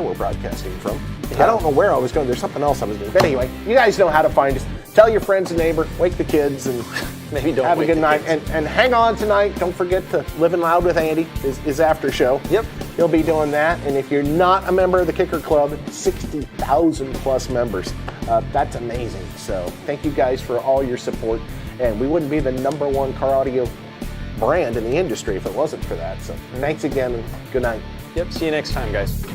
we're broadcasting from. I don't know where I was going. There's something else I was doing. But anyway, you guys know how to find us. Tell your friends and neighbor, wake the kids, and maybe don't have a good night. Kids. And hang on tonight. Don't forget to Livin Loud with Andy, his after show. Yep. He'll be doing that. And if you're not a member of the Kicker Club, 60,000 plus members. That's amazing. So thank you guys for all your support. And we wouldn't be the #1 car audio brand in the industry if it wasn't for that. So thanks again, and good night. Yep, see you next time, guys.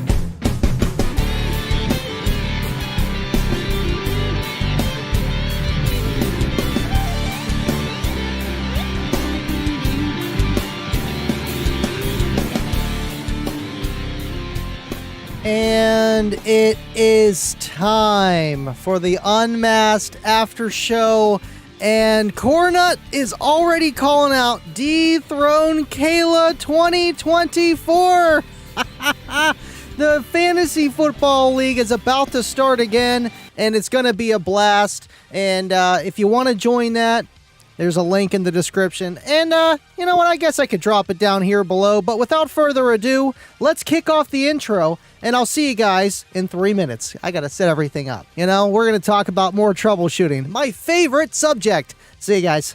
And it is time for the UnMasked after show. And Cornut is already calling out Dethrone Kayla 2024. The Fantasy Football League is about to start again, and it's going to be a blast. And if you want to join that, there's a link in the description. And you know what? I guess I could drop it down here below. But without further ado, let's kick off the intro. And I'll see you guys in 3 minutes. I got to set everything up. You know, we're going to talk about more troubleshooting. My favorite subject. See you guys.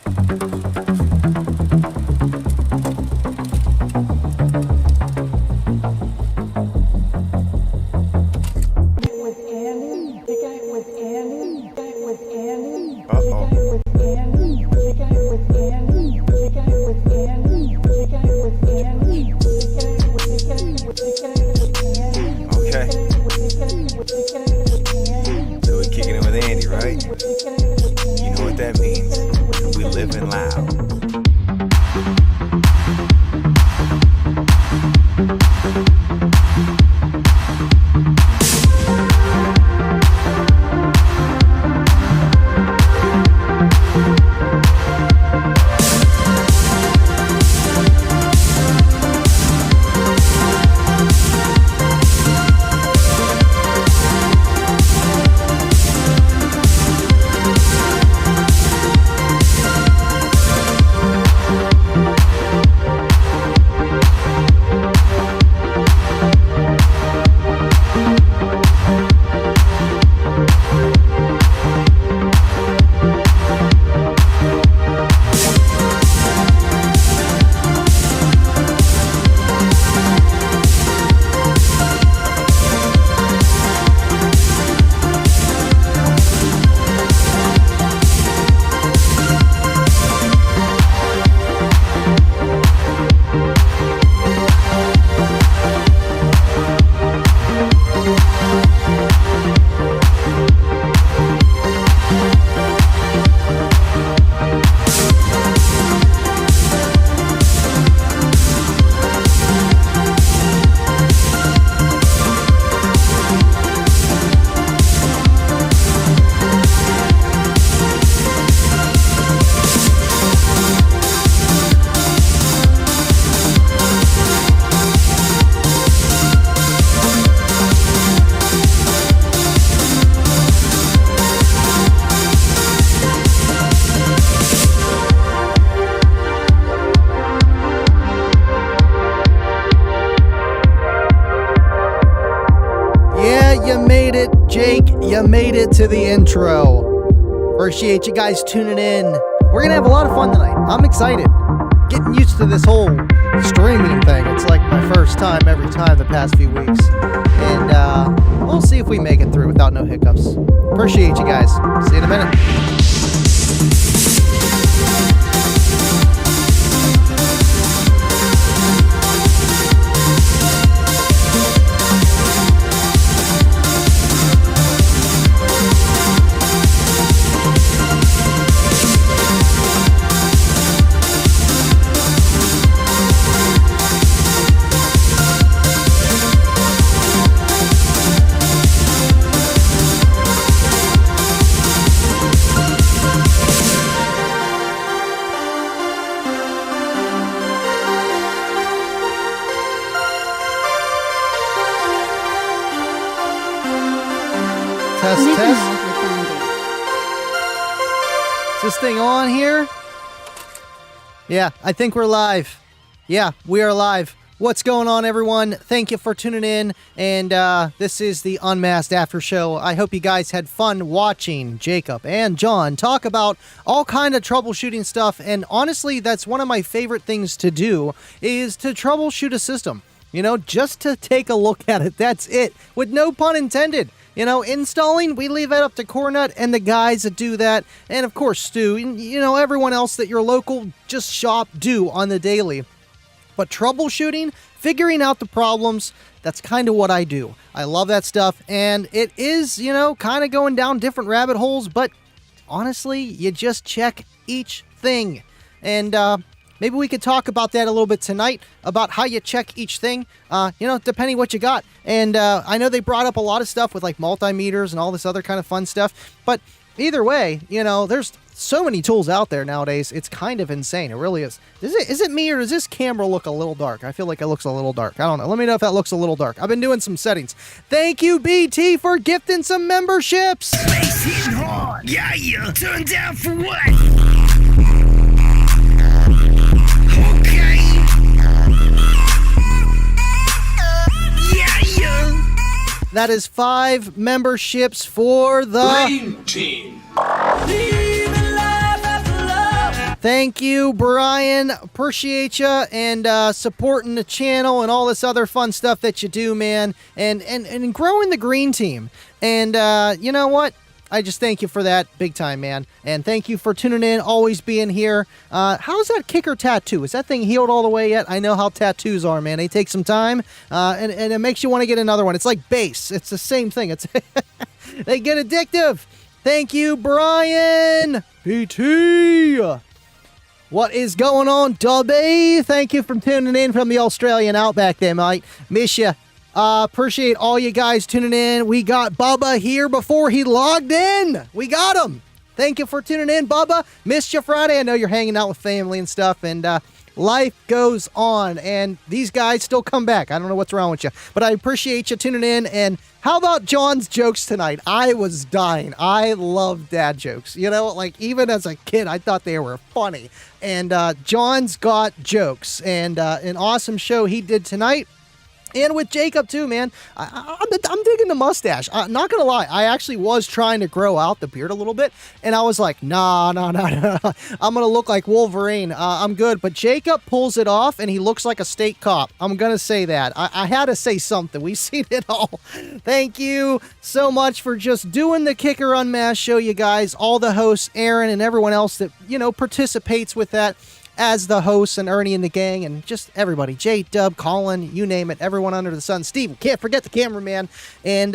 So we're kicking it with Andy, right? You know what that means. We living loud. Jake, you made it to the intro. Appreciate you guys tuning in. We're going to have a lot of fun tonight. I'm excited. Getting used to this whole streaming thing. It's like my first time every time the past few weeks. And we'll see if we make it through without no hiccups. Appreciate you guys. See you in a minute. Test. Is this thing on here? Yeah, I think we're live. Yeah, we are live. What's going on, everyone? Thank you for tuning in, and this is the Unmasked After Show. I hope you guys had fun watching Jacob and John talk about all kind of troubleshooting stuff, and honestly, that's one of my favorite things to do, is to troubleshoot a system. You know, just to take a look at it, that's it, with no pun intended. You know, installing, we leave it up to Cornut and the guys that do that, and of course Stu, and you know, everyone else that your local just shop do on the daily. But troubleshooting, figuring out the problems, that's kind of what I do. I love that stuff, and it is, you know, kind of going down different rabbit holes, but honestly, you just check each thing. And maybe we could talk about that a little bit tonight, about how you check each thing, you know, depending what you got. And I know they brought up a lot of stuff with like multimeters and all this other kind of fun stuff, but either way, you know, there's so many tools out there nowadays. It's kind of insane. It really is. Is it me, or does this camera look a little dark? I feel like it looks a little dark. I don't know. Let me know if that looks a little dark. I've been doing some settings. Thank you, BT, for gifting some memberships. Bass hitting hard. Yeah, yeah. Turn down for what? Okay. Yeah, yeah. That is 5 memberships for the Dream Team. Thank you, Brian. Appreciate you, and supporting the channel and all this other fun stuff that you do, man, and growing the green team. And you know what? I just thank you for that big time, man. And thank you for tuning in, always being here. How's that kicker tattoo? Is that thing healed all the way yet? I know how tattoos are, man. They take some time, and it makes you want to get another one. It's like bass. It's the same thing. It's they get addictive. Thank you, Brian. PT. What is going on, Dubby? Thank you for tuning in from the Australian outback there, mate. Miss you. Appreciate all you guys tuning in. We got Bubba here before he logged in. We got him. Thank you for tuning in, Bubba. Missed you Friday. I know you're hanging out with family and stuff, and life goes on, and these guys still come back. I don't know what's wrong with you, but I appreciate you tuning in. And how about John's jokes tonight? I was dying. I love dad jokes. You know, like even as a kid, I thought they were funny. And John's got jokes, and an awesome show he did tonight. And with Jacob too, man. I'm digging the mustache. Not gonna lie, I actually was trying to grow out the beard a little bit, and I was like, nah. I'm gonna look like Wolverine. I'm good. But Jacob pulls it off, and he looks like a state cop. I'm gonna say that. I had to say something. We've seen it all. Thank you so much for just doing the Kicker Unmasked show, you guys. All the hosts, Aaron, and everyone else that, you know, participates with that as the hosts, and Ernie and the gang, and just everybody, J-Dub, Colin, you name it, everyone under the sun. Steve, can't forget the cameraman, and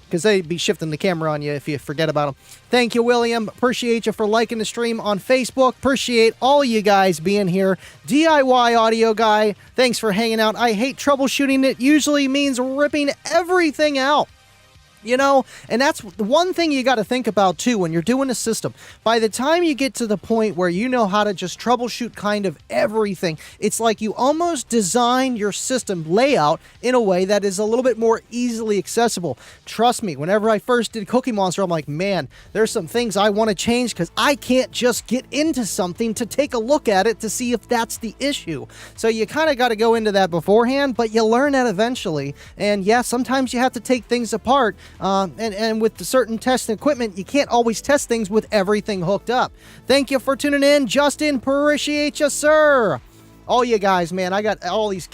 because they'd be shifting the camera on you if you forget about them. Thank you, William. Appreciate you for liking the stream on Facebook. Appreciate all you guys being here. DIY Audio Guy, thanks for hanging out. I hate troubleshooting. It usually means ripping everything out. You know, and that's one thing you got to think about too when you're doing a system. By the time you get to the point where you know how to just troubleshoot kind of everything, it's like you almost design your system layout in a way that is a little bit more easily accessible. Trust me, whenever I first did Cookie Monster, I'm like, man, there's some things I want to change because I can't just get into something to take a look at it to see if that's the issue. So you kind of got to go into that beforehand, but you learn that eventually. And yeah, sometimes you have to take things apart. And with the certain testing equipment, you can't always test things with everything hooked up. Thank you for tuning in. Justin, appreciate you, sir. All you guys, man, I got all these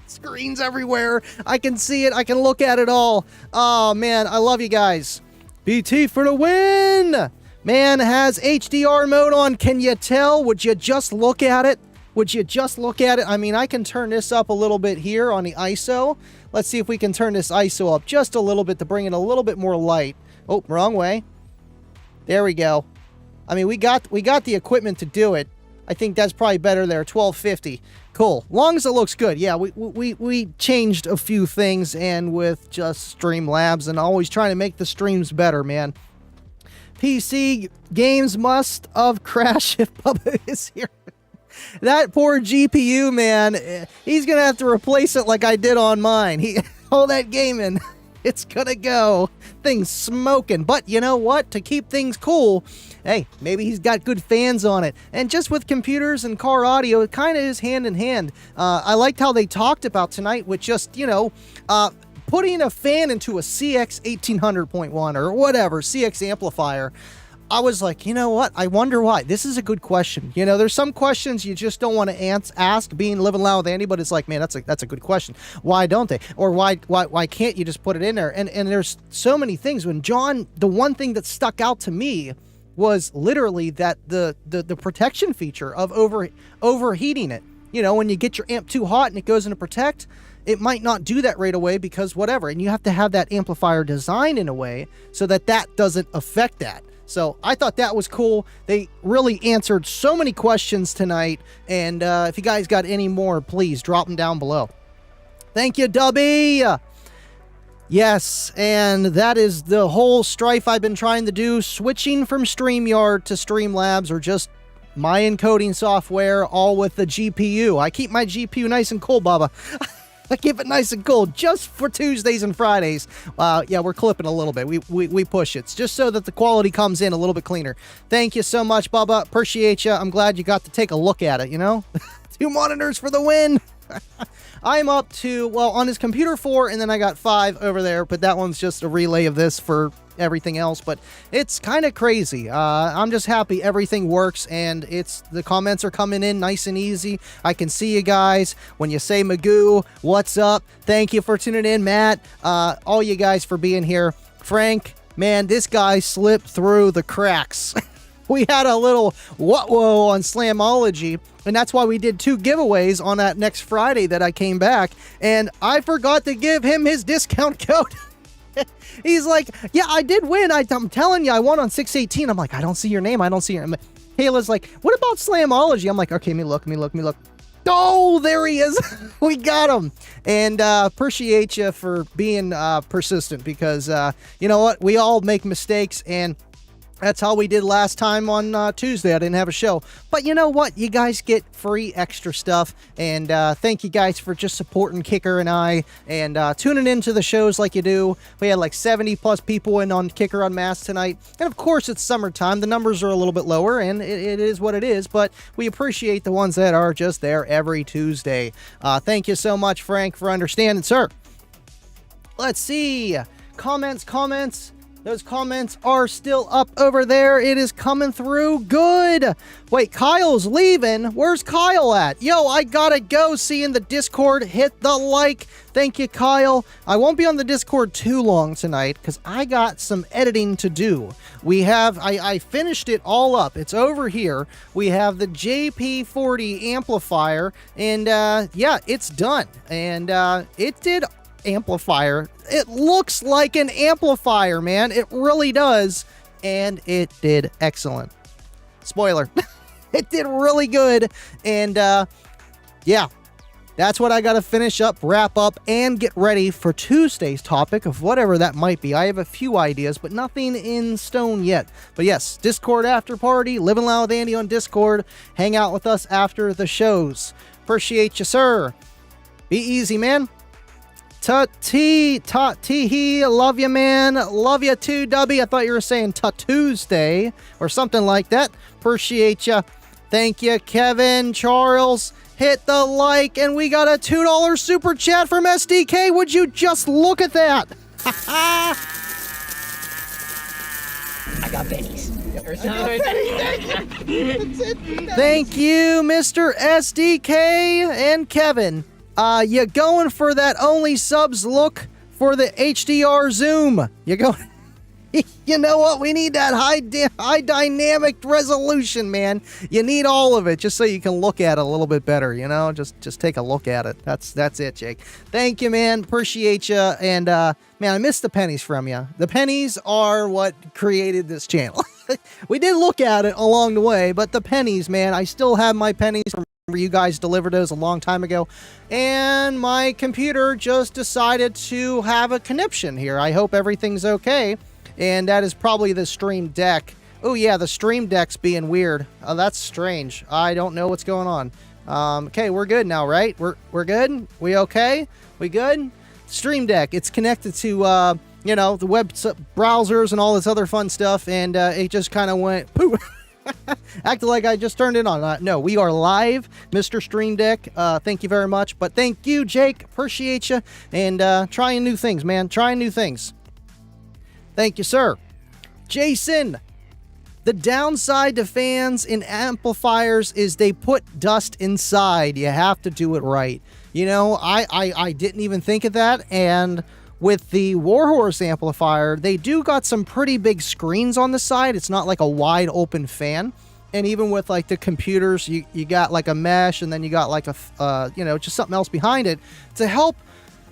screens everywhere. I can see it. I can look at it all. Oh, man, I love you guys. BT for the win. Man has HDR mode on. Can you tell? Would you just look at it? Would you just look at it? I mean, I can turn this up a little bit here on the ISO. Let's see if we can turn this ISO up just a little bit to bring in a little bit more light. Oh, wrong way. There we go. I mean, we got the equipment to do it. I think that's probably better there. 1250. Cool. Long as it looks good. Yeah, we changed a few things, and with just Streamlabs and always trying to make the streams better, man. PC games must have crashed if Bubba is here. That poor GPU, man, he's going to have to replace it like I did on mine. All that gaming. It's gonna go. Things smoking. But you know what? To keep things cool, hey, maybe he's got good fans on it. And just with computers and car audio, it kind of is hand in hand. I liked how they talked about tonight with just, putting a fan into a CX 1800.1 or whatever, CX amplifier. I was like, you know what? I wonder why. This is a good question. There's some questions you just don't want to ask being Livin Loud with Andy, but it's like, man, that's a good question. Why don't they? Or why can't you just put it in there? And there's so many things. When John, the one thing that stuck out to me was literally that the protection feature of overheating it. When you get your amp too hot and it goes into protect, it might not do that right away because whatever. And you have to have that amplifier designed in a way so that doesn't affect that. So I thought that was cool. They really answered so many questions tonight. And if you guys got any more, please drop them down below. Thank you, Dubby. Yes, and that is the whole strife I've been trying to do, switching from StreamYard to Streamlabs or just my encoding software, all with the GPU. I keep my GPU nice and cool, Bubba. I keep it nice and cool just for Tuesdays and Fridays. Yeah, we're clipping a little bit. We push it just so that the quality comes in a little bit cleaner. Thank you so much, Bubba. Appreciate you. I'm glad you got to take a look at it, 2 monitors for the win. I'm up to, on his computer 4, and then I got 5 over there, but that one's just a relay of this for everything else, but it's kind of crazy. I'm just happy everything works, and the comments are coming in nice and easy. I can see you guys. When you say Magoo, what's up? Thank you for tuning in, Matt. All you guys for being here. Frank, man, this guy slipped through the cracks. We had a little whoa on Slamology, and that's why we did 2 giveaways on that next Friday that I came back, and I forgot to give him his discount code. He's like, yeah, I did win. I'm telling you, I won on 618. I'm like, I don't see your name. I don't see your name. Kayla's like, what about Slamology? I'm like, okay, let me look. Oh, there he is. We got him. And appreciate you for being persistent because, you know what? We all make mistakes, and that's how we did last time on Tuesday. I didn't have a show. But you know what? You guys get free extra stuff. And thank you guys for just supporting Kicker and I and tuning into the shows like you do. We had like 70 plus people in on Kicker UnMasked tonight. And of course, it's summertime. The numbers are a little bit lower, and it is what it is. But we appreciate the ones that are just there every Tuesday. Thank you so much, Frank, for understanding, sir. Let's see. Comments. Those comments are still up over there. It is coming through good. Wait, Kyle's leaving. Where's Kyle at? Yo, I gotta go. See you in the Discord. Hit the like. Thank you, Kyle. I won't be on the Discord too long tonight because I got some editing to do. I finished it all up. It's over here. We have the JP40 amplifier, and yeah, it's done. And it did amplifier. It looks like an amplifier, man. It really does. And it did excellent. Spoiler. It did really good. And yeah, that's what I got to finish up, wrap up, and get ready for Tuesday's topic of whatever that might be. I have a few ideas, but nothing in stone yet. But yes, Discord after party, Livin Loud with Andy on Discord. Hang out with us after the shows. Appreciate you, sir. Be easy, man. Tee, love you, man. Love you too, Dubby. I thought you were saying Tuesday or something like that. Appreciate you. Thank you, Kevin, Charles. Hit the like, and we got a $2 super chat from SDK. Would you just look at that? I got pennies. Thank you, Mr. SDK and Kevin. You going for that only subs look for the HDR zoom? You go. You know what? We need that high dynamic resolution, man. You need all of it just so you can look at it a little bit better. Just take a look at it. That's it, Jake. Thank you, man. Appreciate you. And man, I missed the pennies from you. The pennies are what created this channel. We did look at it along the way, but the pennies, man, I still have my pennies from. You guys delivered those a long time ago, and my computer just decided to have a conniption here. I hope everything's okay, and that is probably the Stream Deck. Oh yeah, the Stream Deck's being weird. Oh, that's strange. I don't know what's going on. Okay, we're good now, right? We're good? We okay? We good? Stream Deck. It's connected to, you know, the web browsers and all this other fun stuff, and it just kind of went poof. Acted like I just turned it on. No, we are live, Mr. Stream Deck. Thank you very much. But thank you, Jake. Appreciate you. And trying new things, man. Trying new things. Thank you, sir. Jason, the downside to fans and amplifiers is they put dust inside. You have to do it right. You know, I didn't even think of that. And with the Warhorse amplifier, they do got some pretty big screens on the side. It's not like a wide open fan. And even with like the computers, you got like a mesh, and then you got like a, you know, just something else behind it to help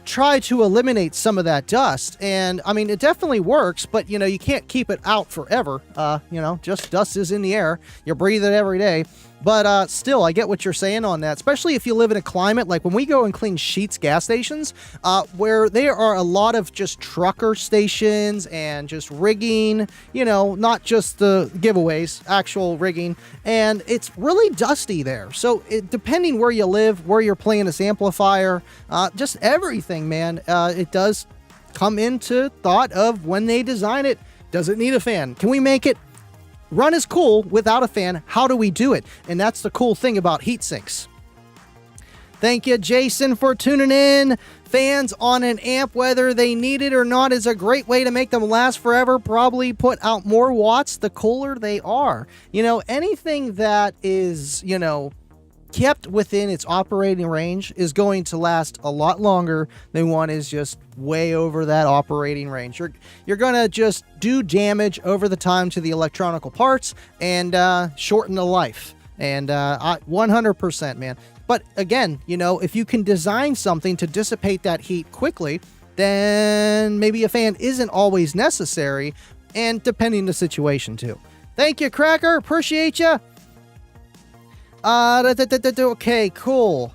try to eliminate some of that dust. And I mean, it definitely works, but you know, you can't keep it out forever. You know, just dust is in the air. You breathe it every day. But still, I get what you're saying on that, especially if you live in a climate like when we go and clean Sheetz gas stations, where there are a lot of just trucker stations and just rigging, you know, not just the giveaways, actual rigging, and it's really dusty there. So depending where you live, where you're playing this amplifier, just everything, man, it does come into thought of when they design it. Does it need a fan? Can we make it run is cool without a fan? How do we do it? And that's the cool thing about heat sinks. Thank you, Jason, for tuning in. Fans on an amp, whether they need it or not, is a great way to make them last forever. Probably put out more watts the cooler they are. You know, anything that is, you know, kept within its operating range is going to last a lot longer than one is just way over that operating range. You're going to just do damage over the time to the electronical parts and shorten the life. And 100%, man. But again, you know, if you can design something to dissipate that heat quickly, then maybe a fan isn't always necessary, and depending the situation too. Thank you, Cracker. Appreciate you. Okay, cool.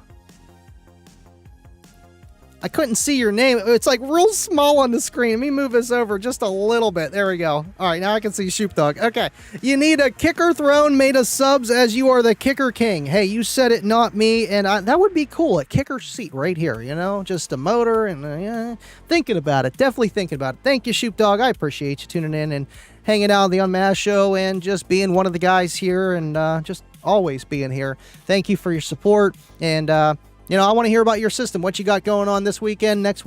I couldn't see your name. It's like real small on the screen. Let me move this over just a little bit. There we go. All right, now I can see Shoopdog. Okay. You need a kicker throne made of subs as you are the kicker king. Hey, you said it, not me. And that would be cool. A kicker seat right here, you know? Just a motor and yeah, thinking about it. Definitely thinking about it. Thank you, Shoopdog. I appreciate you tuning in and hanging out on the UnMasked show and just being one of the guys here and just always being here. Thank you for your support. And, you know, I want to hear about your system. What you got going on this weekend, next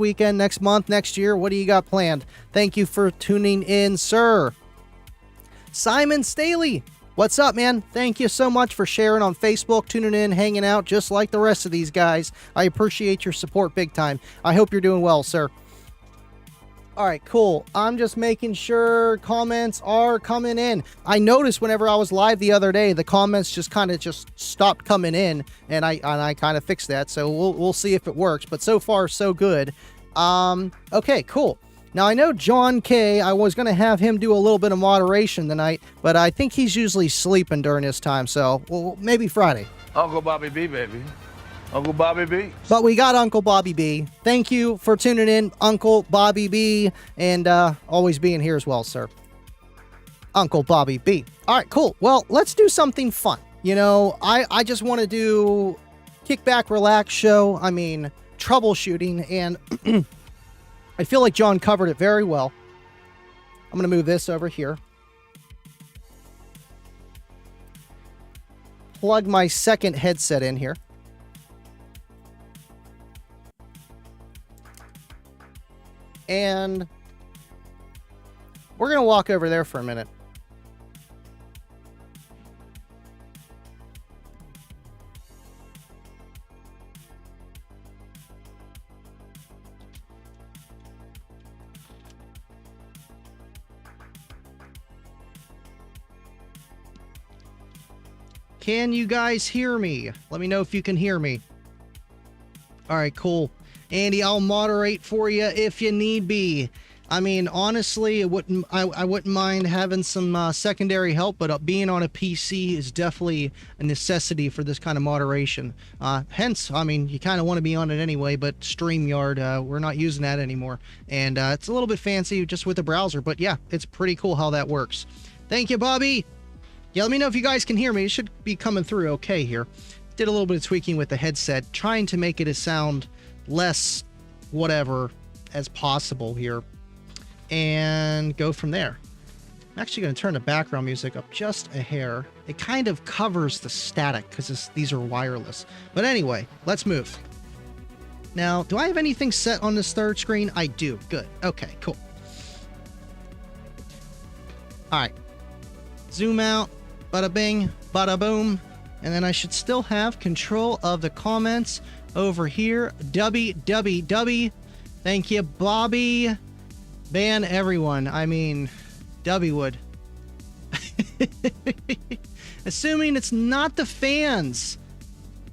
month, next year? What do you got planned? Thank you for tuning in, sir. Simon Staley, what's up, man? Thank you so much for sharing on Facebook, tuning in, hanging out, just like the rest of these guys. I appreciate your support big time. I hope you're doing well, sir. All right, cool. I'm just making sure comments are coming in. I noticed whenever I was live the other day, the comments just kind of stopped coming in, and I kind of fixed that. So we'll see if it works. But so far, so good. Okay, cool. Now I know John K. I was gonna have him do a little bit of moderation tonight, but I think he's usually sleeping during this time. So well, maybe Friday. Uncle Bobby B, baby. Uncle Bobby B. But we got Uncle Bobby B. Thank you for tuning in, Uncle Bobby B, and always being here as well, sir. Uncle Bobby B. All right, cool. Well, let's do something fun. You know, I just want to do kick back, relax show. I mean, troubleshooting, and I feel like John covered it very well. I'm going to move this over here. Plug my second headset in here. And we're going to walk over there for a minute. Can you guys hear me? Let me know if you can hear me. All right, cool. Andy, I'll moderate for you if you need be. I mean, honestly, I wouldn't mind having some secondary help, but being on a PC is definitely a necessity for this kind of moderation. Hence, I mean, you kind of want to be on it anyway, but StreamYard, we're not using that anymore. And it's a little bit fancy just with the browser, but yeah, it's pretty cool how that works. Thank you, Bobby. Yeah, let me know if you guys can hear me. It should be coming through okay here. Did a little bit of tweaking with the headset, trying to make it sound less whatever as possible here and go from there. I'm actually going to turn the background music up just a hair. It kind of covers the static because these are wireless. But anyway, let's move. Now, do I have anything set on this third screen? I do. Good. Okay, cool. All right. Zoom out. Bada bing. Bada boom. And then I should still have control of the comments over here. WWW. Thank you, Bobby. Ban everyone. I mean, W would. Assuming it's not the fans.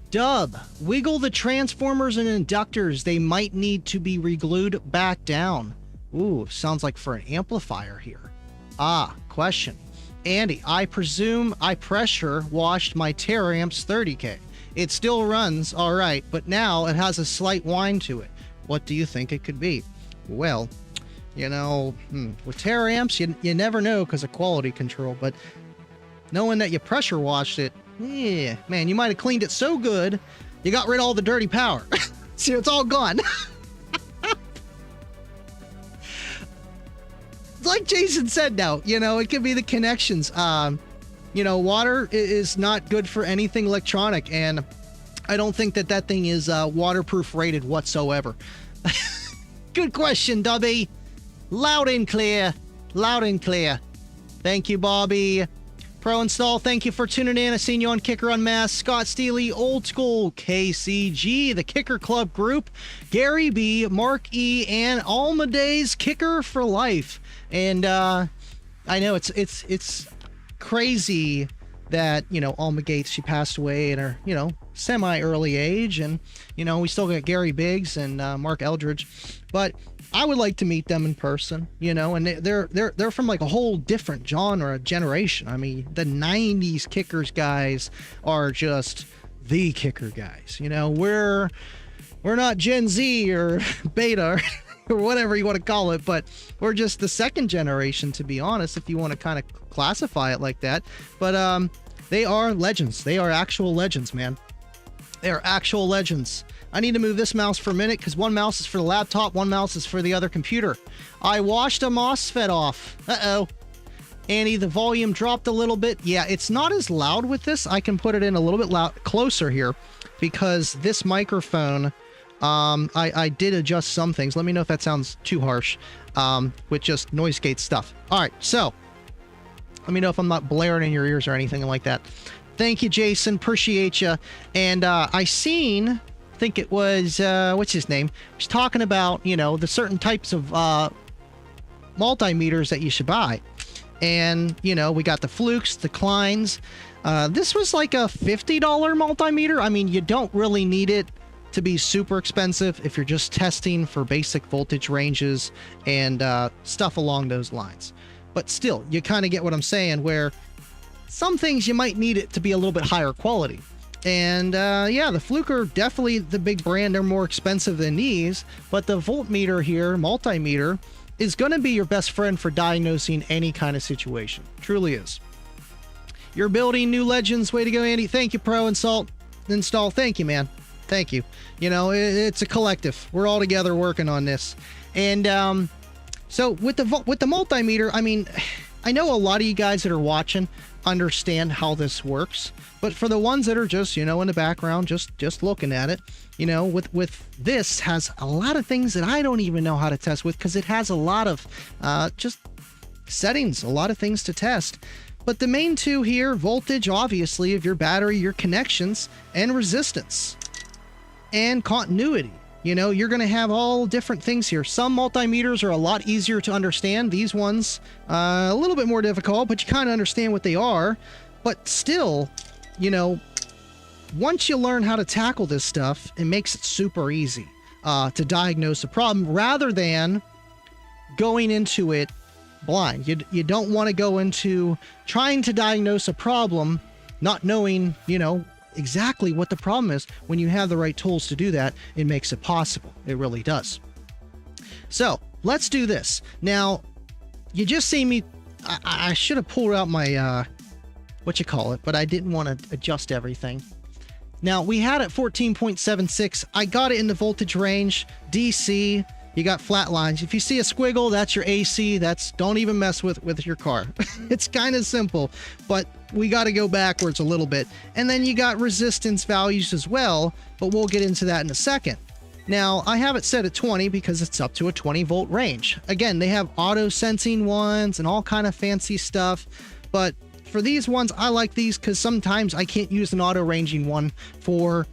Dub. Wiggle the transformers and inductors. They might need to be reglued back down. Ooh, sounds like for an amplifier here. Ah, question. Andy, I presume I pressure washed my Teraamps 30K. It still runs all right, but now it has a slight whine to it. What do you think it could be? Well, you know, with Teraamps, you never know because of quality control, but knowing that you pressure washed it, yeah, man, you might have cleaned it so good, you got rid of all the dirty power. See, it's all gone. Like Jason said now, you know, it could be the connections. You know, water is not good for anything electronic, and I don't think that thing is waterproof rated whatsoever. Good question, Dubby. Loud and clear. Loud and clear. Thank you, Bobby. Pro Install, thank you for tuning in. I seen you on Kicker Unmasked. Scott Steely, Old School, KCG, the Kicker Club Group, Gary B, Mark E, and Almaday's Kicker for Life. And I know it's crazy that, you know, Alma Gates, she passed away in her, you know, semi-early age. And, you know, we still got Gary Biggs and Mark Eldridge. But I would like to meet them in person, you know, and they're from like a whole different genre, generation. I mean, the 90s Kickers guys are just the Kicker guys. You know, we're not Gen Z or Beta or whatever you want to call it, but we're just the second generation, to be honest, if you want to kind of classify it like that. But they are legends. They are actual legends, man. They are actual legends. I need to move this mouse for a minute because one mouse is for the laptop, one mouse is for the other computer. I washed a MOSFET off. Uh-oh. Annie, the volume dropped a little bit. Yeah, it's not as loud with this. I can put it in a little bit closer here because this microphone, I did adjust some things. Let me know if that sounds too harsh with just noise gate stuff. All right, so let me know if I'm not blaring in your ears or anything like that. Thank you, Jason. Appreciate you. And I seen... I think it was, what's his name? He's talking about, you know, the certain types of multimeters that you should buy. And, you know, we got the Flukes, the Kleins. This was like a $50 multimeter. I mean, you don't really need it to be super expensive if you're just testing for basic voltage ranges and stuff along those lines. But still, you kind of get what I'm saying, where some things you might need it to be a little bit higher quality. And yeah, the Fluke are definitely the big brand. They're more expensive than these, but the voltmeter here, multimeter, is going to be your best friend for diagnosing any kind of situation. Truly is. You're building new legends. Way to go, Andy. Thank you, Pro Install. Thank you, man. Thank you. You know, it's a collective. We're all together working on this. And so with the multimeter, I mean, I know a lot of you guys that are watching understand how this works, but for the ones that are just, you know, in the background, just looking at it, you know, with this has a lot of things that I don't even know how to test with, because it has a lot of just settings, a lot of things to test. But the main two here, voltage, obviously, of your battery, your connections, and resistance and continuity. You know, you're going to have all different things here. Some multimeters are a lot easier to understand. These ones, a little bit more difficult, but you kind of understand what they are. But still, you know, once you learn how to tackle this stuff, it makes it super easy to diagnose a problem rather than going into it blind. You don't want to go into trying to diagnose a problem not knowing, you know, exactly what the problem is. When you have the right tools to do that, it makes it possible. It really does. So let's do this. Now, you just see me, I should have pulled out my, but I didn't want to adjust everything. Now, we had it 14.76. I got it in the voltage range, DC, You got flat lines. If you see a squiggle, that's your AC. Don't even mess with your car. It's kind of simple, but we got to go backwards a little bit. And then you got resistance values as well, but we'll get into that in a second. Now, I have it set at 20 because it's up to a 20 volt range. Again, they have auto sensing ones and all kind of fancy stuff, but for these ones, I like these because sometimes I can't use an auto ranging one for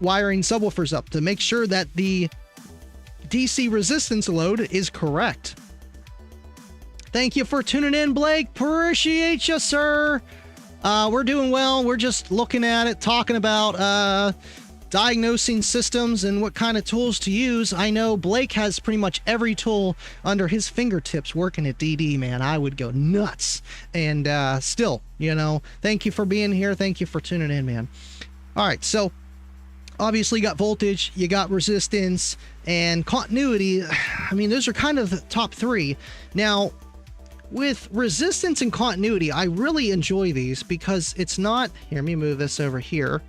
wiring subwoofers up to make sure that the DC resistance load is correct. Thank you for tuning in, Blake. Appreciate you, sir. We're doing well. We're just looking at it, talking about diagnosing systems and what kind of tools to use. I know Blake has pretty much every tool under his fingertips working at DD, man. I would go nuts. And still, you know, thank you for being here. Thank you for tuning in, man. All right, so obviously you got voltage, you got resistance, and continuity. I mean, those are kind of the top three. Now, with resistance and continuity, I really enjoy these because it's not... Here, let me move this over here.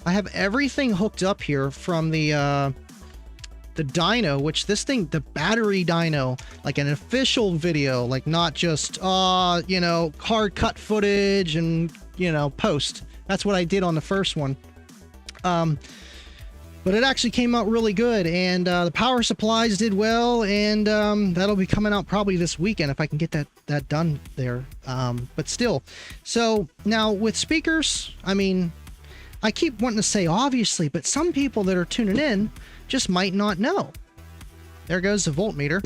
I have everything hooked up here from the dyno, which this thing, the battery dyno, like an official video, like not just, you know, hard cut footage and, you know, post. That's what I did on the first one. But it actually came out really good, and the power supplies did well, and that'll be coming out probably this weekend if I can get that done there. But still, so now with speakers, I mean, I keep wanting to say obviously, but some people that are tuning in just might not know. There goes the voltmeter.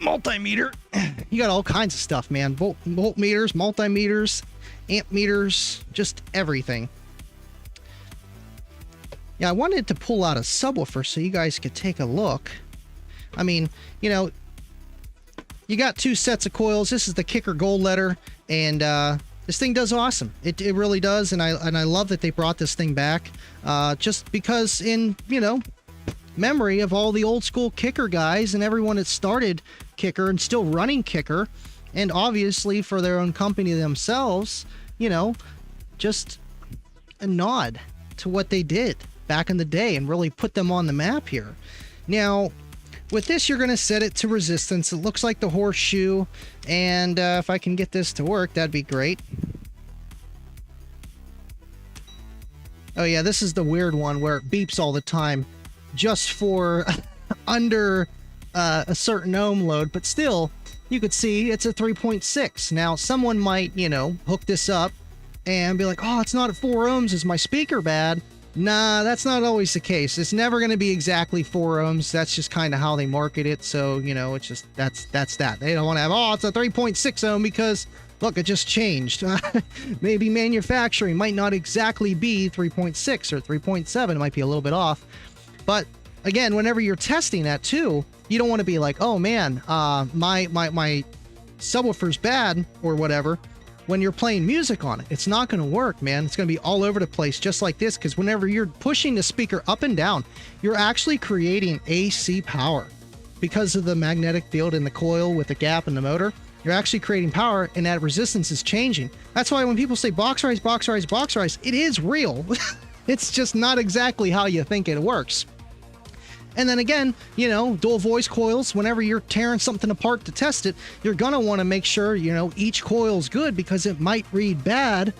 Multimeter. You got all kinds of stuff, man. Voltmeters, multimeters, amp meters, just everything. Yeah, I wanted to pull out a subwoofer so you guys could take a look. I mean, you know, you got two sets of coils. This is the Kicker Gold Letter, and this thing does awesome. It really does, and I love that they brought this thing back. Just because in, you know, memory of all the old school Kicker guys and everyone that started Kicker and still running Kicker, and obviously for their own company themselves, you know, just a nod to what they did back in the day and really put them on the map here. Now, with this, you're going to set it to resistance. It looks like the horseshoe, and if I can get this to work, that'd be great. Oh yeah, this is the weird one where it beeps all the time just for under a certain ohm load, but still, you could see it's a 3.6. Now, someone might, you know, hook this up and be like, oh, it's not at 4 ohms. Is my speaker bad? Nah, that's not always the case. It's never going to be exactly 4 ohms. That's just kind of how they market it. So, you know, it's just, that's that. They don't want to have, oh, it's a 3.6 ohm because, look, it just changed. Maybe manufacturing might not exactly be 3.6 or 3.7. It might be a little bit off. But again, whenever you're testing that too, you don't want to be like, oh man, my subwoofer's bad or whatever. When you're playing music on it, it's not going to work, man. It's going to be all over the place just like this, because whenever you're pushing the speaker up and down, you're actually creating AC power because of the magnetic field in the coil with the gap in the motor. You're actually creating power, and that resistance is changing. That's why when people say box rise, box rise, box rise, it is real. It's just not exactly how you think it works. And then again, you know, dual voice coils, whenever you're tearing something apart to test it, you're going to want to make sure, you know, each coil's good, because it might read bad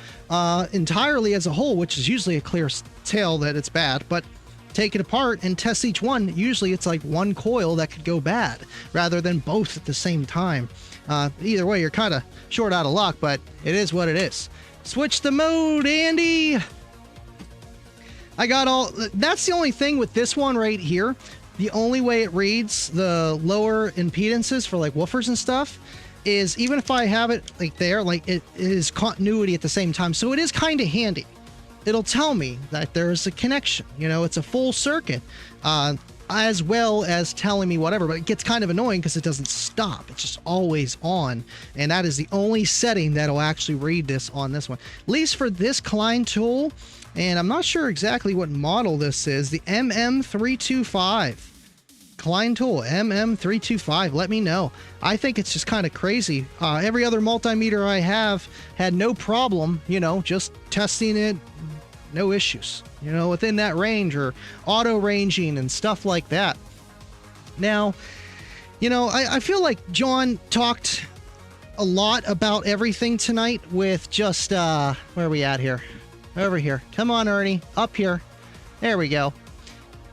entirely as a whole, which is usually a clear tell that it's bad. But take it apart and test each one. Usually it's like one coil that could go bad rather than both at the same time. Either way, you're kind of short out of luck, but it is what it is. Switch the mode, Andy. I got all, that's the only thing with this one right here. The only way it reads the lower impedances for like woofers and stuff is even if I have it like there, like it is continuity at the same time. So it is kind of handy. It'll tell me that there's a connection, you know, it's a full circuit, as well as telling me whatever, but it gets kind of annoying because it doesn't stop. It's just always on. And that is the only setting that'll actually read this on this one, at least for this Klein tool. And I'm not sure exactly what model this is. The MM325. Klein tool, MM325. Let me know. I think it's just kind of crazy. Every other multimeter I have had no problem, you know, just testing it, no issues, you know, within that range, or auto ranging and stuff like that. Now, you know, I feel like John talked a lot about everything tonight with just, where are we at here? Over here. Come on, Ernie. Up here. There we go.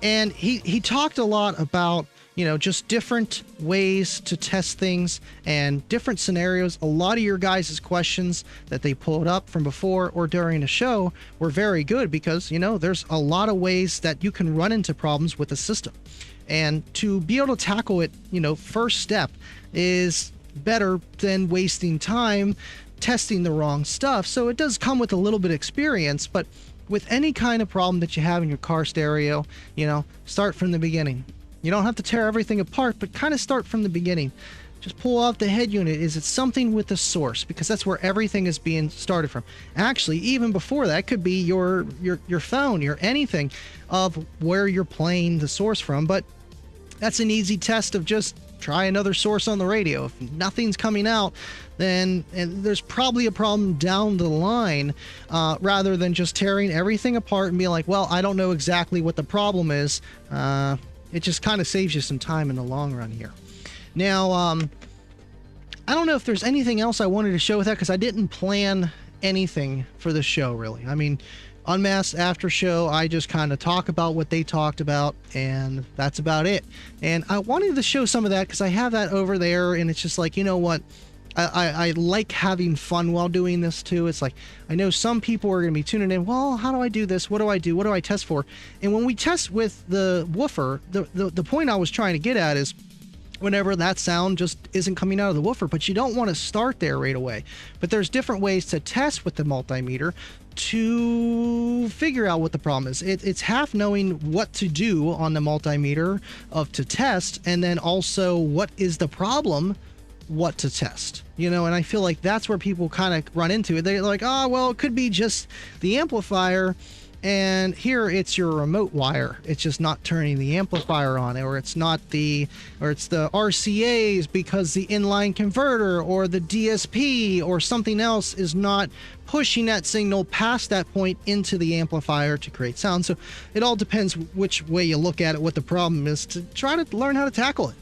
And he talked a lot about, you know, just different ways to test things and different scenarios. A lot of your guys' questions that they pulled up from before or during the show were very good because, you know, there's a lot of ways that you can run into problems with the system. And to be able to tackle it, you know, first step is better than wasting time testing the wrong stuff. So it does come with a little bit of experience, but with any kind of problem that you have in your car stereo, you know, start from the beginning. You don't have to tear everything apart, but kind of start from the beginning. Just pull off the head unit. Is it something with the source? Because that's where everything is being started from. Actually, even before that, could be your phone, your anything of where you're playing the source from. But that's an easy test of just try another source on the radio. If nothing's coming out, then there's probably a problem down the line, rather than just tearing everything apart and being like, well, I don't know exactly what the problem is. It just kind of saves you some time in the long run here. Now, I don't know if there's anything else I wanted to show with that because I didn't plan anything for the show, really. I mean, UnMasked after show, I just kind of talk about what they talked about, and that's about it. And I wanted to show some of that because I have that over there, and it's just like, you know what? I like having fun while doing this too. It's like, I know some people are going to be tuning in. Well, how do I do this? What do I do? What do I test for? And when we test with the woofer, the point I was trying to get at is whenever that sound just isn't coming out of the woofer, but you don't want to start there right away. But there's different ways to test with the multimeter to figure out what the problem is. It's half knowing what to do on the multimeter to test, and then also what is the problem, what to test, you know. And I feel like that's where people kind of run into it. They're like, oh, well, it could be just the amplifier, and here it's your remote wire, it's just not turning the amplifier on, or it's the RCAs because the inline converter or the DSP or something else is not pushing that signal past that point into the amplifier to create sound. So it all depends which way you look at it, what the problem is, to try to learn how to tackle it.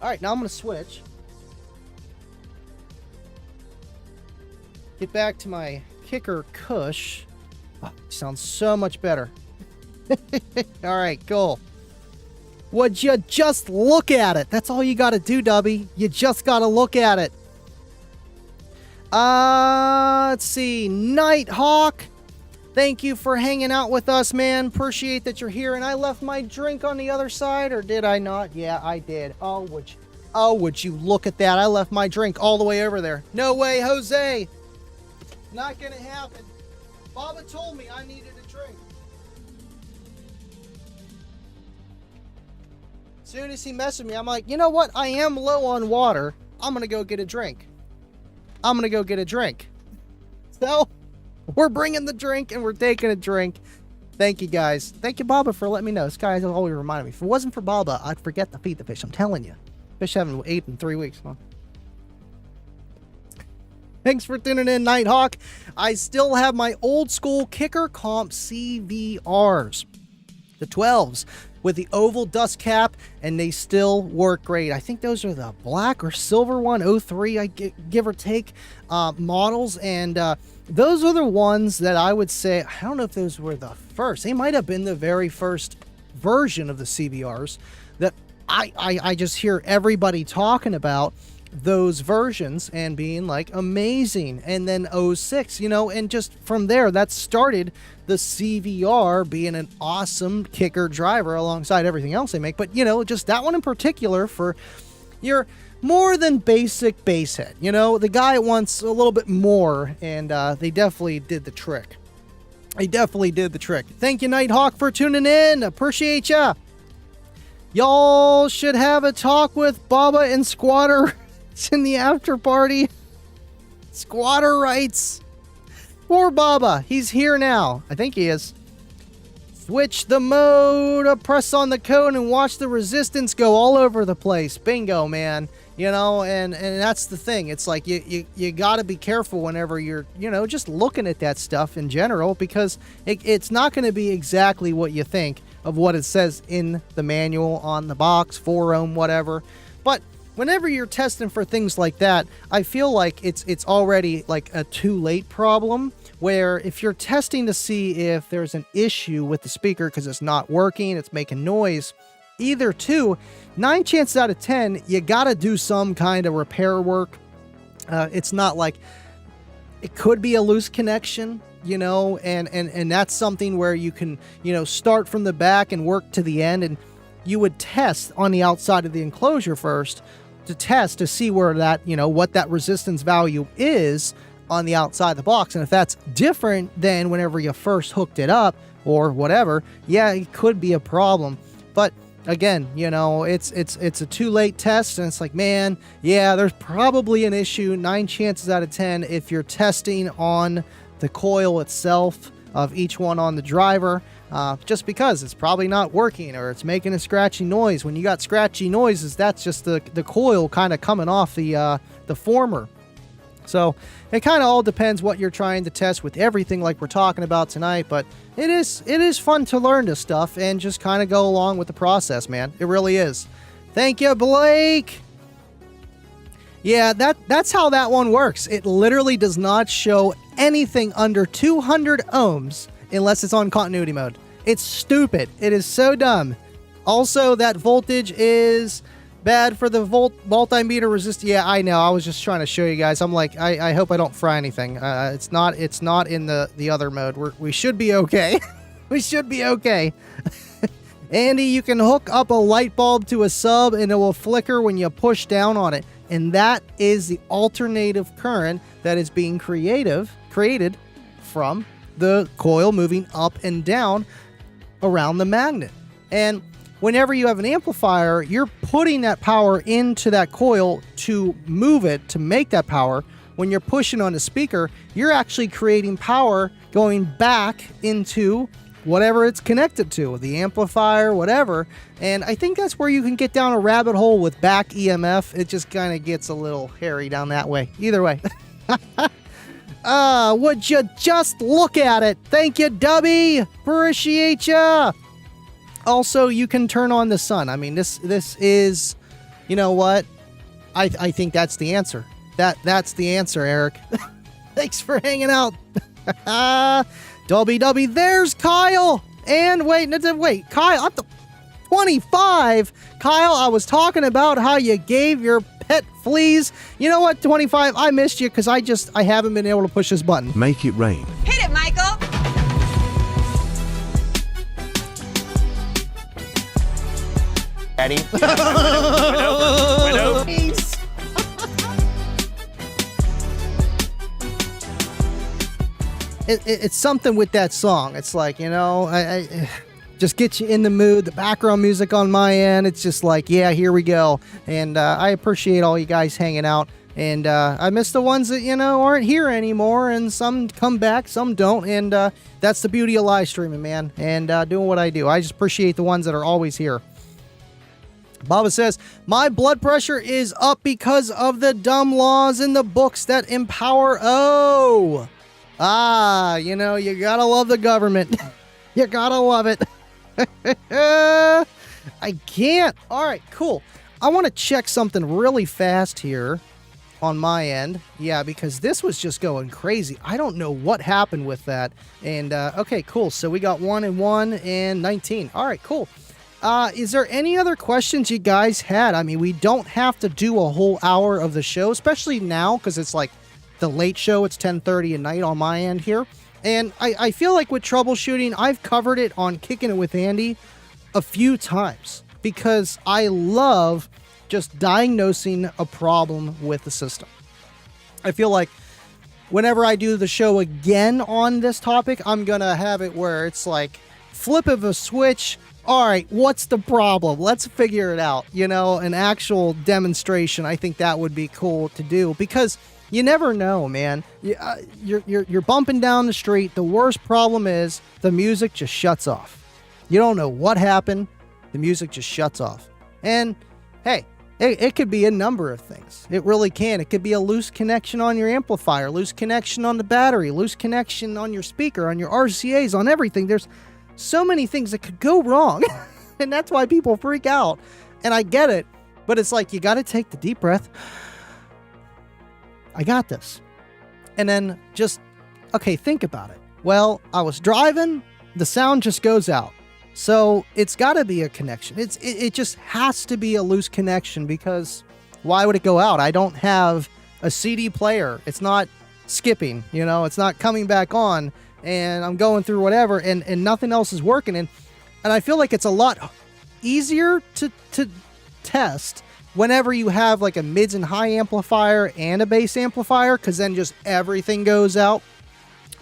All right, now I'm going to switch. Get back to my kicker cush. Oh, sounds so much better. All right, cool. Would you just look at it? That's all you got to do, Dubby. You just got to look at it. Let's see. Nighthawk. Thank you for hanging out with us, man. Appreciate that you're here. And I left my drink on the other side, or did I not? Yeah, I did. Oh, would you look at that? I left my drink all the way over there. No way, Jose. Not gonna happen. Baba told me I needed a drink. As soon as he messaged me, I'm like, you know what? I am low on water. I'm gonna go get a drink. So, we're bringing the drink and we're taking a drink. Thank you, guys. Thank you, Baba, for letting me know. This guy has always reminded me. If it wasn't for Baba, I'd forget to feed the fish. I'm telling you. Fish haven't ate in 3 weeks, huh? Thanks for tuning in, Nighthawk. I still have my old school Kicker Comp CVRs. The 12s with the oval dust cap, and they still work great. I think those are the black or silver one, 03, give or take, models. And those are the ones that I would say, I don't know if those were the first. They might have been the very first version of the CVRs that I just hear everybody talking about those versions and being like amazing. And then 06, you know, and just from there, that started the CVR being an awesome kicker driver alongside everything else they make. But, you know, just that one in particular for your more than basic bass head. You know, the guy wants a little bit more, and they definitely did the trick. Thank you, Nighthawk, for tuning in. Appreciate ya. Y'all should have a talk with Baba and Squatter. It's in the after party. Squatter writes, poor Baba, he's here now. I think he is. Switch the mode, press on the code, and watch the resistance go all over the place. Bingo, man. You know, and that's the thing. It's like you got to be careful whenever you're, you know, just looking at that stuff in general, because it's not going to be exactly what you think of what it says in the manual on the box, 4 ohm, whatever. But whenever you're testing for things like that, I feel like it's already like a too late problem, where if you're testing to see if there's an issue with the speaker because it's not working, it's making noise, either two, 9 chances out of 10, you gotta do some kind of repair work. It's not like, it could be a loose connection, you know, and that's something where you can, you know, start from the back and work to the end, and you would test on the outside of the enclosure first to test to see where that, you know, what that resistance value is on the outside of the box. And if that's different than whenever you first hooked it up or whatever, yeah, it could be a problem. But again, you know, it's a too late test, and it's like, man, yeah, there's probably an issue 9 chances out of 10 if you're testing on the coil itself of each one on the driver, just because it's probably not working or it's making a scratchy noise. When you got scratchy noises, that's just the coil kind of coming off the former. So it kind of all depends what you're trying to test with everything like we're talking about tonight, but it is fun to learn this stuff and just kind of go along with the process, man. It really is. Thank you, Blake. Yeah, that's how that one works. It literally does not show anything under 200 ohms unless it's on continuity mode. It's stupid. It is so dumb. Also, that voltage is bad for the multimeter resist. Yeah, I know. I was just trying to show you guys. I'm like, I hope I don't fry anything. It's not in the other mode. We should be okay. We should be okay. Andy, you can hook up a light bulb to a sub and it will flicker when you push down on it. And that is the alternative current that is being created from the coil moving up and down around the magnet. And whenever you have an amplifier, you're putting that power into that coil to move it, to make that power. When you're pushing on the speaker, you're actually creating power going back into whatever it's connected to, the amplifier, whatever. And I think that's where you can get down a rabbit hole with back EMF. It just kind of gets a little hairy down that way. Either way. Would you just look at it? Thank you, Dubby. Appreciate ya. Also, you can turn on the sun. I mean, this is, you know what? I think that's the answer. That's the answer, Eric. Thanks for hanging out. WW, there's Kyle. And wait, Kyle, up to 25. Kyle, I was talking about how you gave your pet fleas. You know what, 25? I missed you because I haven't been able to push this button. Make it rain. Hit it, Michael. Eddie. Went over. Peace. It's something with that song. It's like, you know, I just get you in the mood. The background music on my end, it's just like, yeah, here we go. And I appreciate all you guys hanging out. And I miss the ones that, you know, aren't here anymore. And some come back, some don't. And that's the beauty of live streaming, man. And doing what I do. I just appreciate the ones that are always here. Baba says, my blood pressure is up because of the dumb laws in the books that empower. You know, you gotta love the government. You gotta love it. I can't. All right, cool. I want to check something really fast here on my end. Yeah, because this was just going crazy. I don't know what happened with that. And, okay, cool. So we got 1 and 1 and 19. All right, cool. Is there any other questions you guys had? I mean, we don't have to do a whole hour of the show, especially now because it's like the late show. It's 10:30 at night on my end here. And I feel like with troubleshooting, I've covered it on Kicking It With Andy a few times because I love just diagnosing a problem with the system. I feel like whenever I do the show again on this topic, I'm going to have it where it's like flip of a switch. All right, what's the problem? Let's figure it out. You know, an actual demonstration. I think that would be cool to do because you never know, man. You're bumping down the street. The worst problem is the music just shuts off. You don't know what happened. The music just shuts off. And hey, it could be a number of things. It really can. It could be a loose connection on your amplifier, loose connection on the battery, loose connection on your speaker, on your RCAs, on everything. There's so many things that could go wrong. And that's why people freak out. And I get it. But it's like, you got to take the deep breath. I got this. And then just, okay, think about it. Well, I was driving, the sound just goes out. So it's got to be a connection. It just has to be a loose connection, because why would it go out? I don't have a CD player. It's not skipping, you know, it's not coming back on, and I'm going through whatever, and nothing else is working. And I feel like it's a lot easier to test whenever you have like a mids and high amplifier and a bass amplifier, because then just everything goes out.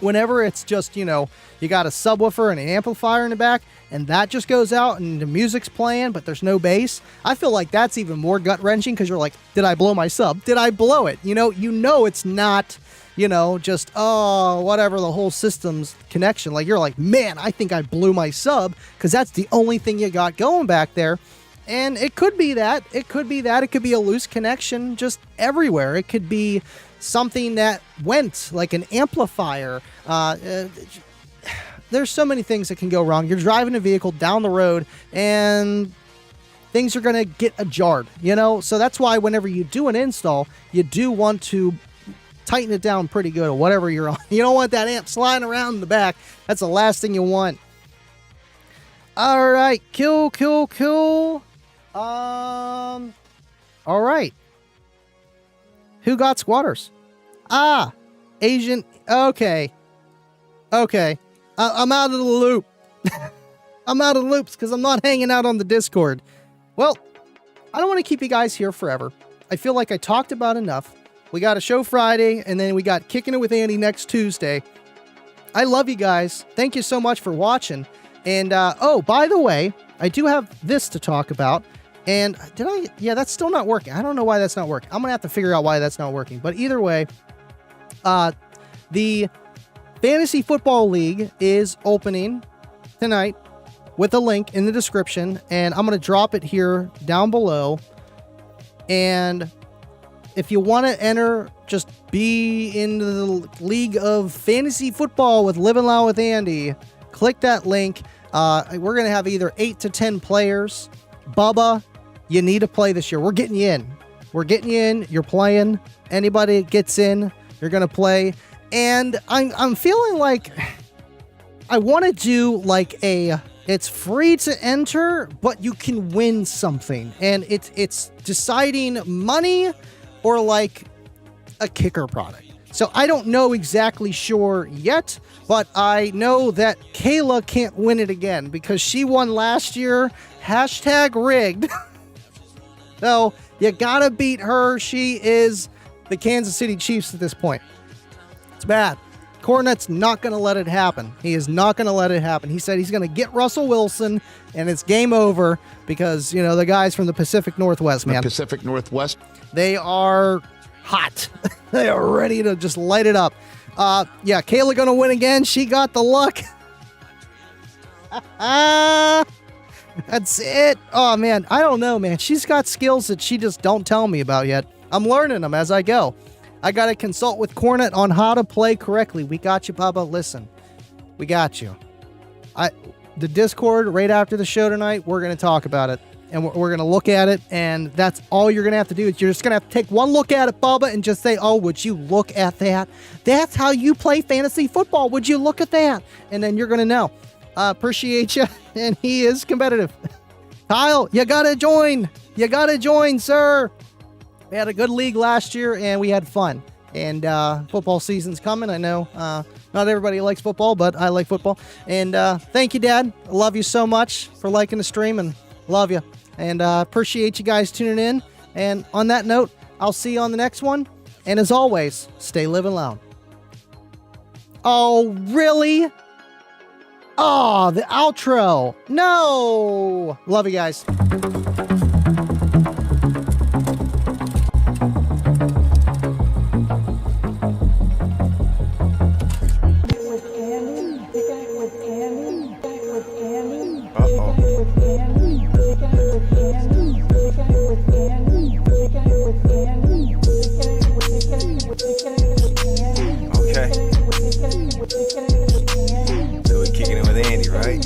Whenever it's just, you know, you got a subwoofer and an amplifier in the back, and that just goes out and the music's playing, but there's no bass, I feel like that's even more gut-wrenching, because you're like, did I blow my sub? Did I blow it? You know it's not, you know, just, oh, whatever, the whole system's connection. Like, you're like, man, I think I blew my sub, because that's the only thing you got going back there. And it could be that. It could be that. It could be a loose connection just everywhere. It could be something that went, like an amplifier. There's so many things that can go wrong. You're driving a vehicle down the road and things are going to get jarred, you know? So that's why whenever you do an install, you do want to tighten it down pretty good, or whatever you're on. You don't want that amp sliding around in the back. That's the last thing you want. All right, cool. All right. Who got squatters? Asian. Okay. I'm out of the loop. I'm out of the loops because I'm not hanging out on the Discord. Well, I don't want to keep you guys here forever. I feel like I talked about enough. We got a show Friday, and then we got Kicking It with Andy next Tuesday. I love you guys. Thank you so much for watching. And, oh, by the way, I do have this to talk about. And yeah, that's still not working. I don't know why that's not working. I'm going to have to figure out why that's not working. But either way, the Fantasy Football League is opening tonight with a link in the description. And I'm going to drop it here down below. And if you want to enter, just be in the League of Fantasy Football with Livin Loud with Andy, click that link. We're going to have either 8 to 10 players. Bubba, you need to play this year. We're getting you in. We're getting you in. You're playing. Anybody that gets in, you're going to play. And I'm feeling like I want to do like it's free to enter, but you can win something. And it's deciding money or like a kicker product. So I don't know exactly sure yet, but I know that Kayla can't win it again because she won last year. #rigged. So you gotta beat her. She is the Kansas City Chiefs at this point. It's bad. Cornet's not going to let it happen. He is not going to let it happen. He said he's going to get Russell Wilson, and it's game over because, you know, the guys from the Pacific Northwest, man. The Pacific Northwest. They are hot. They are ready to just light it up. Yeah, Kayla going to win again. She got the luck. That's it. Oh, man. I don't know, man. She's got skills that she just don't tell me about yet. I'm learning them as I go. I got to consult with Cornet on how to play correctly. We got you, Bubba. Listen, we got you. The Discord, right after the show tonight, we're going to talk about it. And we're going to look at it. And that's all you're going to have to do. Is you're just going to have to take one look at it, Bubba, and just say, oh, would you look at that? That's how you play fantasy football. Would you look at that? And then you're going to know. Appreciate you. And he is competitive. Kyle, you got to join. You got to join, sir. We had a good league last year, and we had fun. And football season's coming. I know not everybody likes football, but I like football. And thank you, Dad. I love you so much for liking the stream, and love you. And appreciate you guys tuning in. And on that note, I'll see you on the next one. And as always, stay living loud. Oh, really? Oh, the outro. No. Love you guys. Okay. So we're kicking it with Andy, right?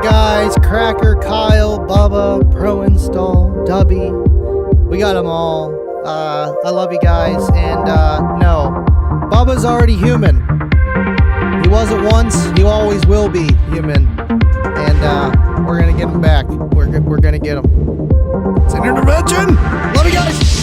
guys. Cracker, Kyle, Bubba, Pro Install, Dubby. We got them all. I love you guys. And no, Bubba's already human. He wasn't once. He always will be human. And we're gonna get him back. We're gonna get him. It's an intervention. Love you guys.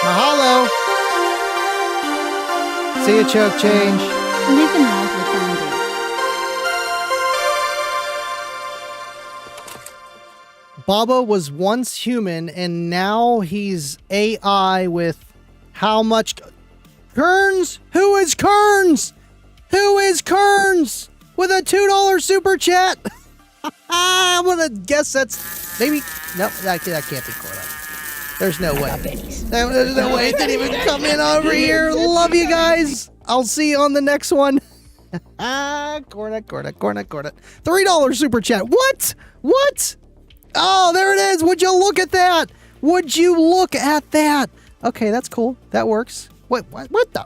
Mahalo. See you, Choke Change. Livin Loud with Andy. Bubba was once human, and now he's AI with how much... Kearns? Who is Kearns? Who is Kearns? With a $2 super chat? I'm gonna guess that's... Maybe... No, that can't be Corda. There's no way. There's no way it didn't even come in over here. Love you guys. I'll see you on the next one. Corda. $3 super chat. What? What? Oh, there it is. Would you look at that? Would you look at that? Okay, that's cool. That works. What the?